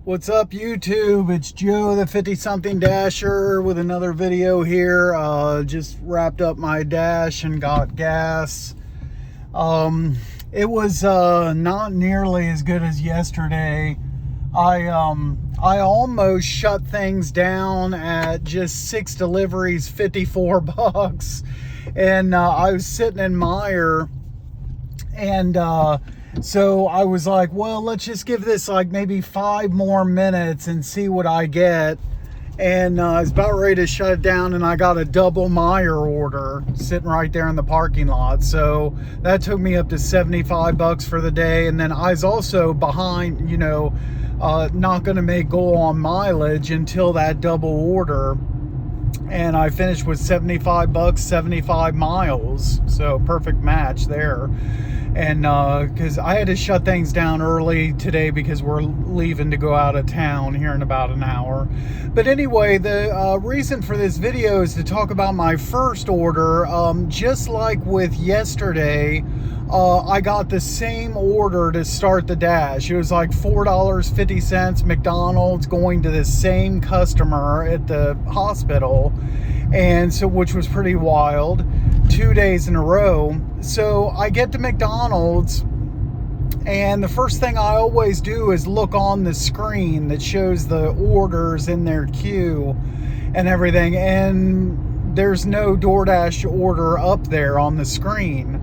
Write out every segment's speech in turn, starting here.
What's up, YouTube? It's Joe, the 50-something Dasher, with another video here. Just wrapped up my dash and got gas. It was not nearly as good as yesterday. I almost shut things down at just 6 deliveries, $54, and I was sitting in Meyer, and so I was like, well, let's just give this like maybe 5 more minutes and see what I get. And I was about ready to shut it down, and I got a double Meyer order sitting right there in the parking lot. So that took me up to $75 for the day. And then I was also behind, not going to make go on mileage until that double order. And I finished with $75, 75 miles. So perfect match there. And because I had to shut things down early today because we're leaving to go out of town here in about an hour. But anyway, the reason for this video is to talk about my first order. Just like with yesterday, I got the same order to start the dash. It was like $4.50 McDonald's going to the same customer at the hospital, and so, which was pretty wild, 2 days in a row. So I get to McDonald's, and the first thing I always do is look on the screen that shows the orders in their queue and everything, and there's no DoorDash order up there on the screen.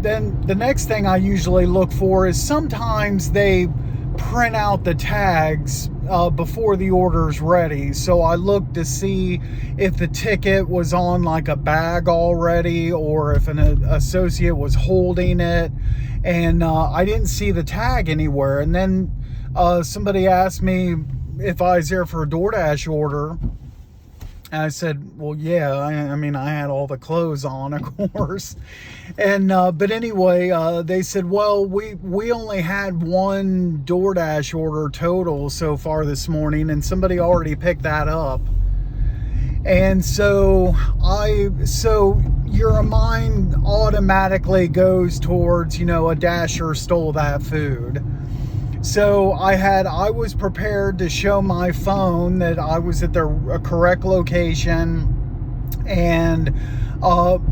Then the next thing I usually look for is sometimes they print out the tags before the order's ready. So I look to see if the ticket was on like a bag already, or if an associate was holding it, and I didn't see the tag anywhere. And then somebody asked me if I was there for a DoorDash order. And I said, well, yeah, I mean, I had all the clothes on, of course. And, but anyway, they said, well, we only had one DoorDash order total so far this morning, and somebody already picked that up. And so your mind automatically goes towards, a Dasher stole that food. So I was prepared to show my phone that I was at the correct location. And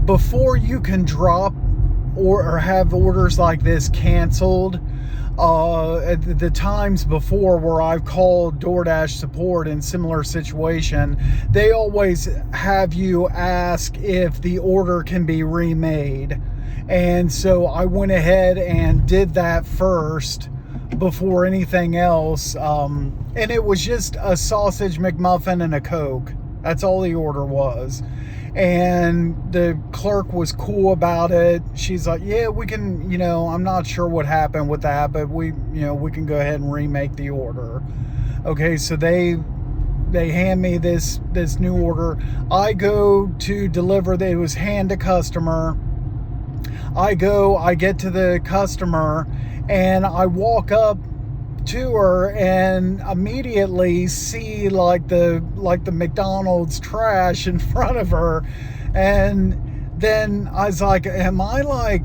before you can drop or have orders like this canceled, at the times before where I've called DoorDash support in similar situation, they always have you ask if the order can be remade. And so I went ahead and did that first before anything else, and it was just a sausage McMuffin and a Coke. That's all the order was. And the clerk was cool about it. She's like, yeah, we can, I'm not sure what happened with that, but we can go ahead and remake the order. Okay, so they hand me this new order. I go to deliver. It was hand to customer. I get to the customer, and I walk up to her and immediately see like the McDonald's trash in front of her. And then I was like, am I like,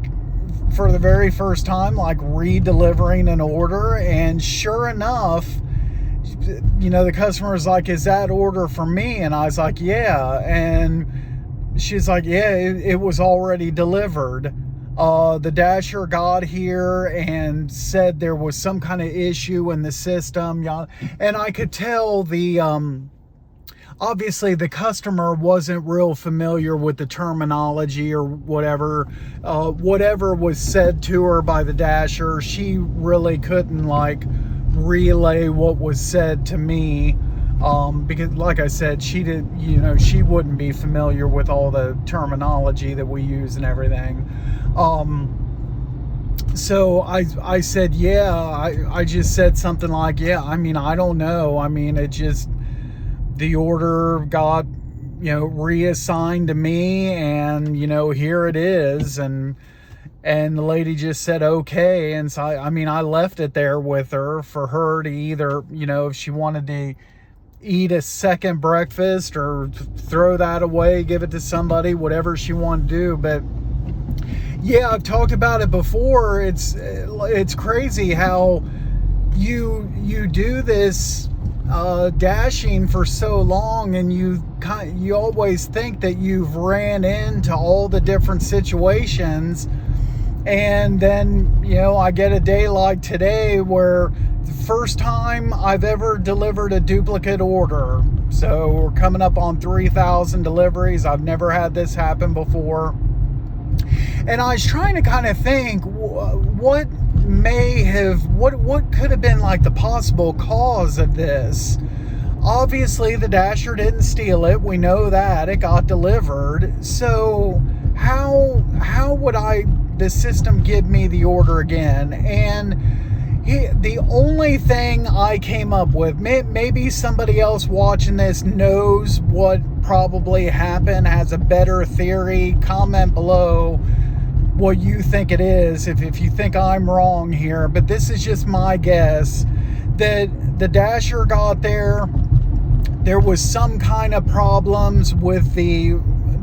for the very first time, like re-delivering an order? And sure enough, the customer was like, is that order for me? And I was like, yeah. And she's like, yeah, it was already delivered. The Dasher got here and said there was some kind of issue in the system. And I could tell obviously the customer wasn't real familiar with the terminology or whatever. Whatever was said to her by the Dasher, she really couldn't like relay what was said to me. Because like I said, she wouldn't be familiar with all the terminology that we use and everything. So I said, yeah, I just said something like, yeah, I mean, I don't know. I mean, it just, the order got, reassigned to me, and, here it is. And the lady just said, okay. And so, I left it there with her for her to either, if she wanted to eat a second breakfast or throw that away, give it to somebody, whatever she wanted to do. But yeah, I've talked about it before. It's crazy how you do this dashing for so long, and you always think that you've ran into all the different situations, and then I get a day like today where the first time I've ever delivered a duplicate order. So we're coming up on 3,000 deliveries. I've never had this happen before. And I was trying to kind of think what could have been like the possible cause of this. Obviously the Dasher didn't steal it. We know that. It got delivered. So how would the system give me the order again? And the only thing I came up with, maybe somebody else watching this knows what probably happened, has a better theory. Comment below what you think it is, if you think I'm wrong here. But this is just my guess, that the Dasher got there. There was some kind of problems with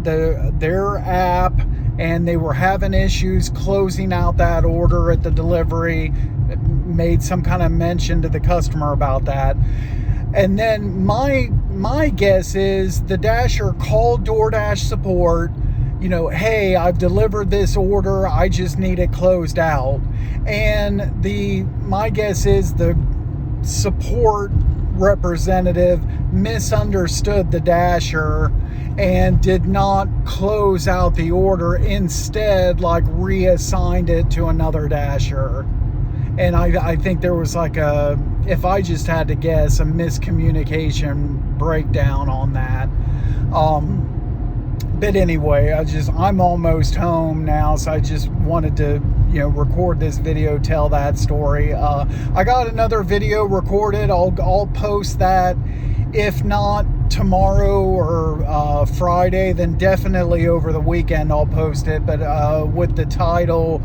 their app, and they were having issues closing out that order at the delivery. Made some kind of mention to the customer about that. And then my guess is the Dasher called DoorDash support, hey, I've delivered this order, I just need it closed out. And my guess is the support representative misunderstood the Dasher and did not close out the order, instead reassigned it to another Dasher. And I think there was if I just had to guess, a miscommunication breakdown on that. But anyway, I'm almost home now, so I just wanted to, record this video, tell that story. I got another video recorded. I'll post that. If not tomorrow or Friday, then definitely over the weekend I'll post it. But with the title,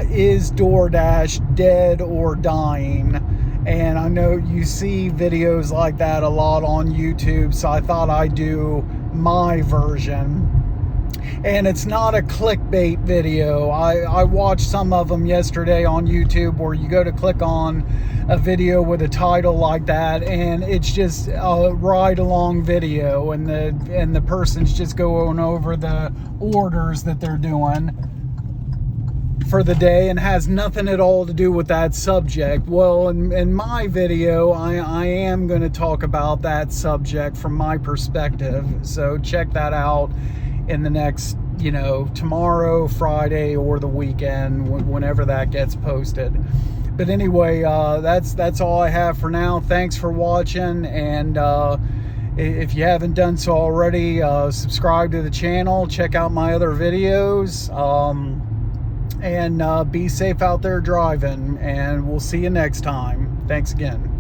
Is DoorDash Dead or Dying? And I know you see videos like that a lot on YouTube, so I thought I'd do my version. And it's not a clickbait video. I watched some of them yesterday on YouTube where you go to click on a video with a title like that, and it's just a ride-along video, and the person's just going over the orders that they're doing for the day, and has nothing at all to do with that subject. Well, in my video, I am going to talk about that subject from my perspective. So check that out in the next, tomorrow, Friday, or the weekend, whenever that gets posted. But anyway, that's all I have for now. Thanks for watching, and if you haven't done so already, subscribe to the channel, check out my other videos, and be safe out there driving, and we'll see you next time. Thanks again.